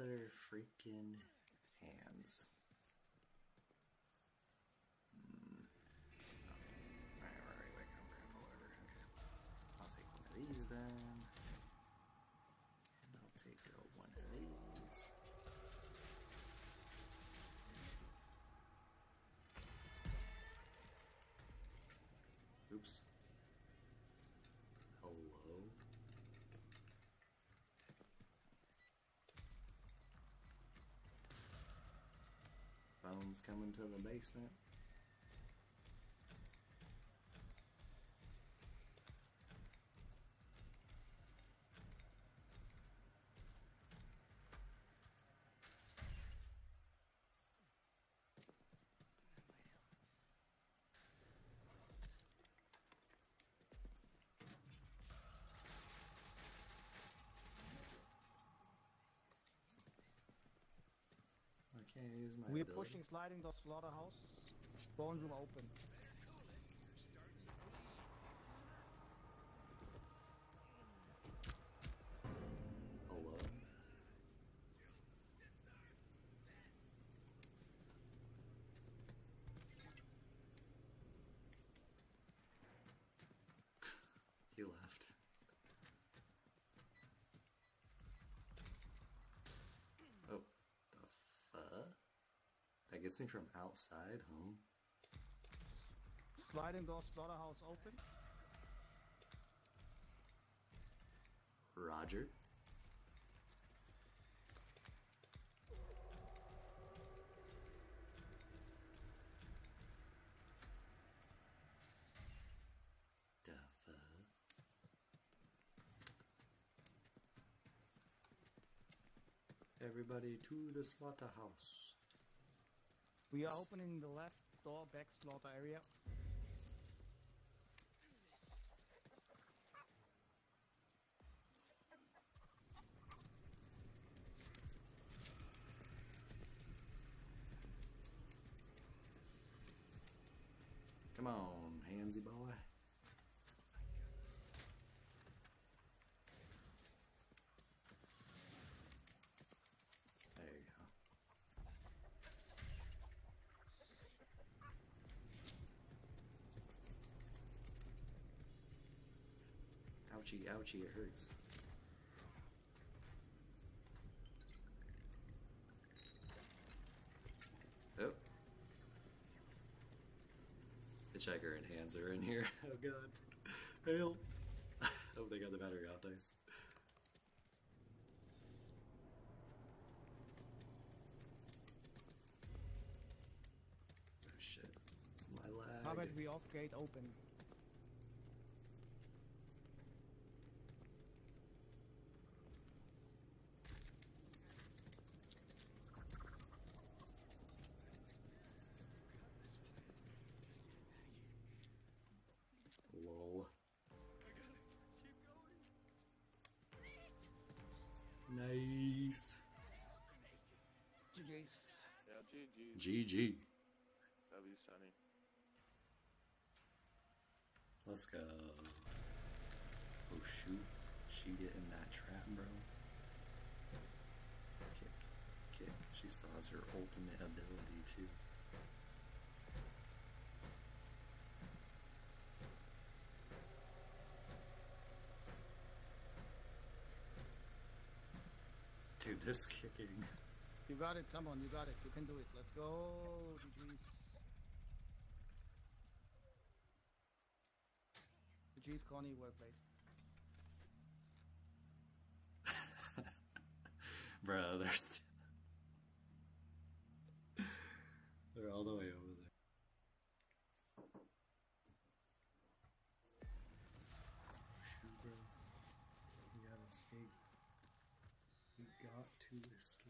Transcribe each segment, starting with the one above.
mother freaking hands. Alright, whatever. Okay. I'll take one of these then. And I'll take one of these. Oops. Hello? Bones coming to the basement. I can't use my We're ability. pushing, sliding the slaughterhouse. Bone room open. Hello? He left. Oh, the fuck? That gets me from outside home. Sliding door, slaughterhouse open. Roger. The fuck? Everybody to the slaughterhouse. We are opening the left door, back slaughter area. Come on, handsy boy. There you go. Ouchie, ouchie, it hurts. Oh. Hitchhiker and hands are in here. Oh god. Help. Oh, they got the battery off, nice. Oh shit. My lag. How about we off gate open? Lol. Nice. GG's. Yeah, GG. GG. W Sunny. Let's go. Oh shoot. She getting that trap, bro. Kick. Kick. She still has her ultimate ability too. Dude, this kicking. You got it, come on, you got it. You can do it. Let's go, GG's. GG's, Connie, well played. Bro, they're all the way over there. Shoot, bro. You gotta escape. You got to escape.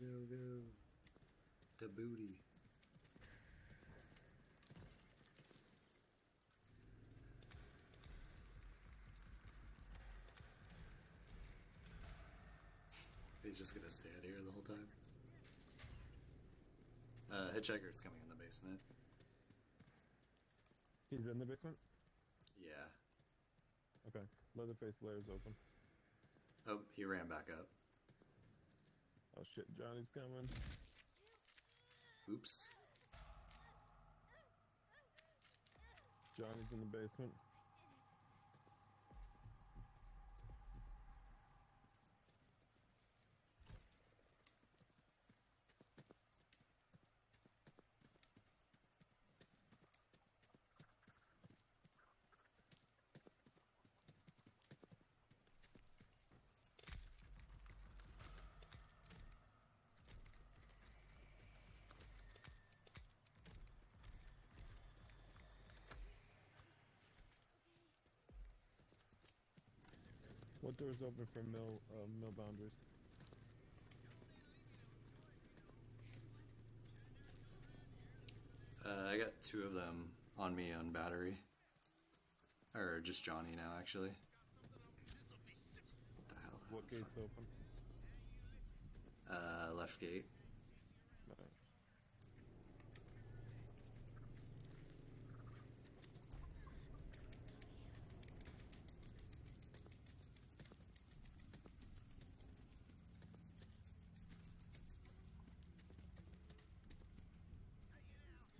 go. The booty. He's just gonna stand here the whole time. Hitchhiker's coming in the basement. He's in the basement? Yeah. Okay. Leatherface layer's open. Oh, he ran back up. Oh shit, Johnny's coming. Oops. Johnny's in the basement. What door's open for mill boundaries? I got two of them on me on battery. Or just Johnny now, actually. What the hell? What gate's open? Left gate. Alright.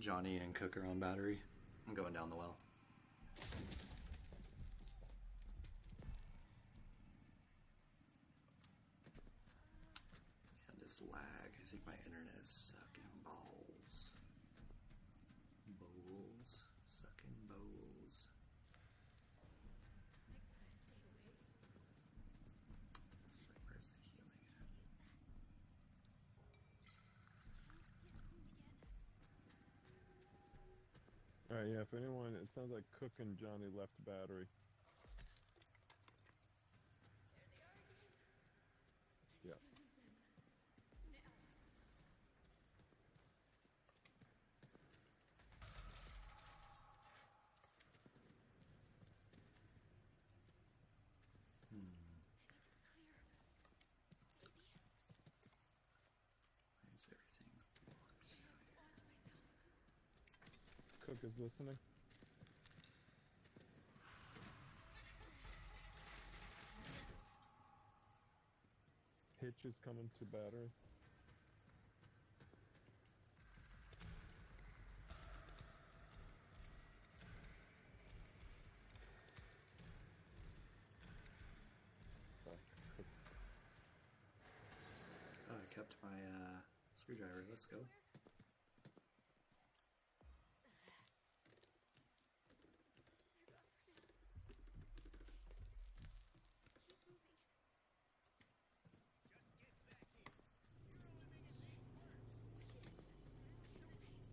Johnny and Cook are on battery. I'm going down the well. And this lag, I think my internet is sucking balls. Bowls. Sucking bowls. It's like, where's the healing at? Alright, yeah, if anyone, it sounds like Cook and Johnny left battery. Yeah. Why is everything locked? Cook is listening. Hitch is coming to battery. Oh, Cook. Oh, I kept my screwdriver. Let's go.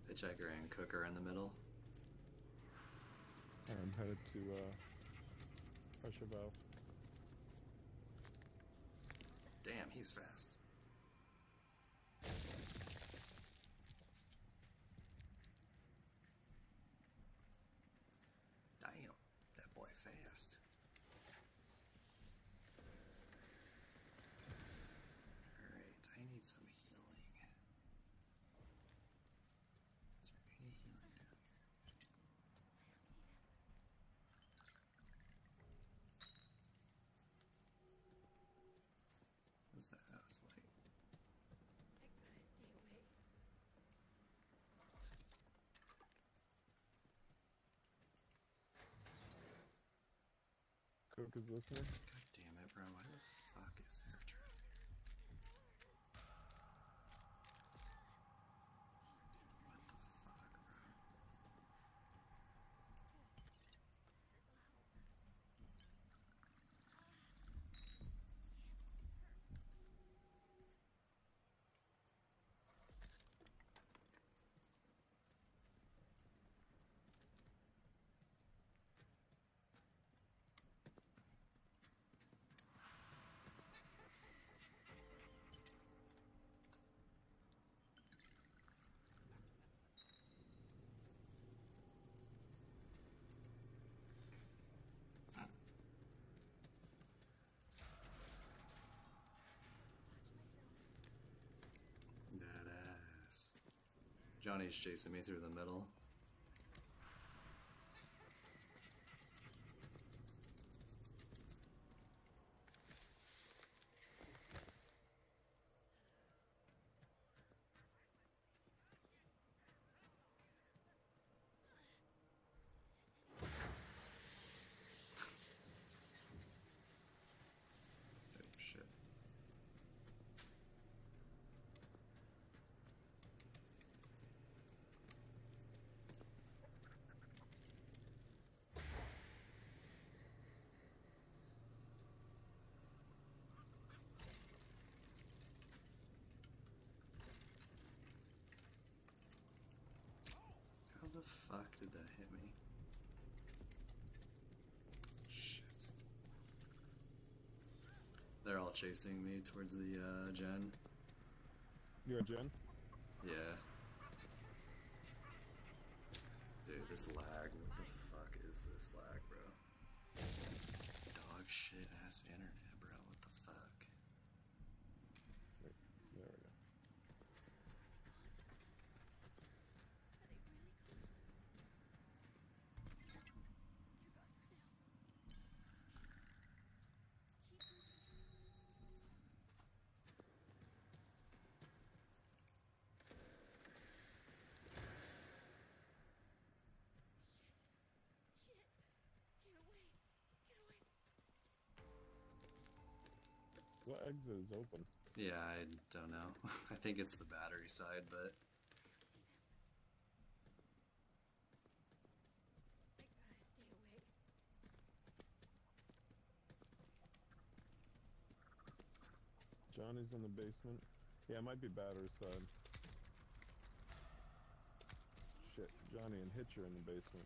Hitchhiker and Cook are in the middle. I'm headed to pressure valve. Damn, he's fast. Damn, that boy fast. Alright, I need some healing. Is there any healing down here? What's that? That was light. Cook is listening. God damn it, bro. Why the fuck is there a trap here? What the fuck, bro? Johnny's chasing me through the middle. Oh, shit. How the fuck did that hit me? Shit. They're all chasing me towards the gen. You're a gen? Yeah. Dude, this lag. What the fuck is this lag, bro? Dog shit ass internet, bro. What the fuck? Wait, there we go. What exit is open? Yeah, I don't know. I think it's the battery side, but Johnny's in the basement. Yeah, it might be battery side. Shit, Johnny and Hitcher in the basement.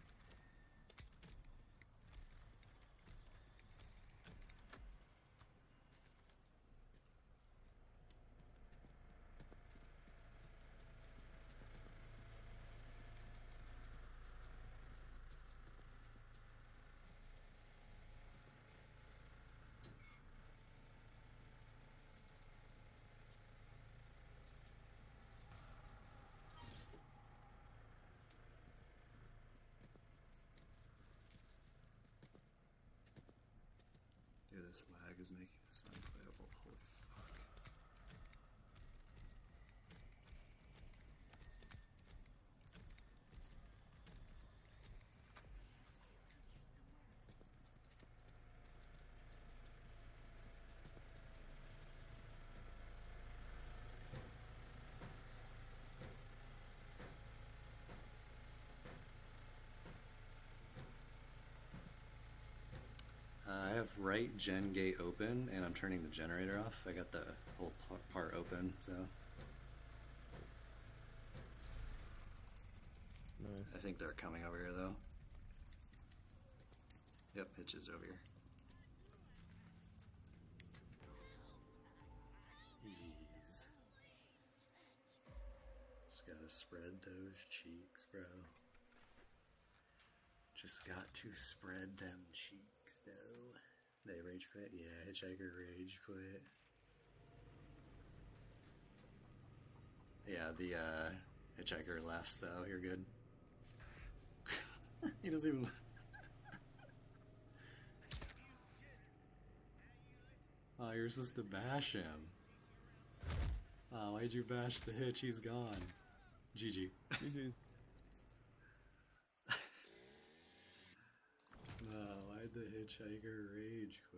dude, this lag is making this unplayable. Holy fuck. I have right gen gate open, and I'm turning the generator off. I got the whole part open, so Nice. I think they're coming over here, though. Yep, Hitch is over here. Ease. Just gotta spread those cheeks, bro. Just got to spread them cheeks, though. They rage quit? Yeah, Hitchhiker rage quit. Yeah, the Hitchhiker left, so you're good. He doesn't even... Oh, you're supposed to bash him. Oh, why'd you bash the Hitch? He's gone. GG. GG's. No, why'd the Hitchhiker rage quit?